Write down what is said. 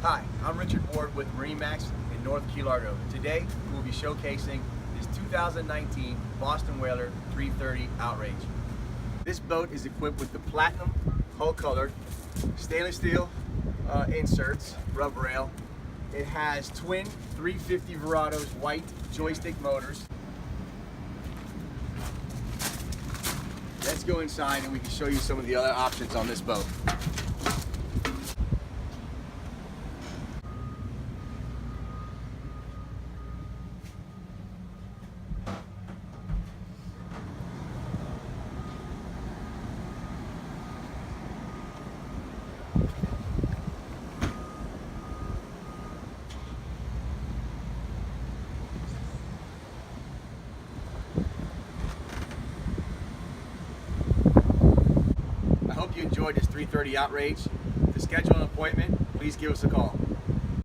Hi, I'm Richard Ward with MarineMax in North Key Largo. Today, we will be showcasing this 2019 Boston Whaler 330 Outrage. This boat is equipped with the platinum hull colored stainless steel inserts, rub rail. It has twin 350 Verados white joystick motors. Let's go inside and we can show you some of the other options on this boat. I hope you enjoyed this 330 Outrage. To schedule an appointment, please give us a call.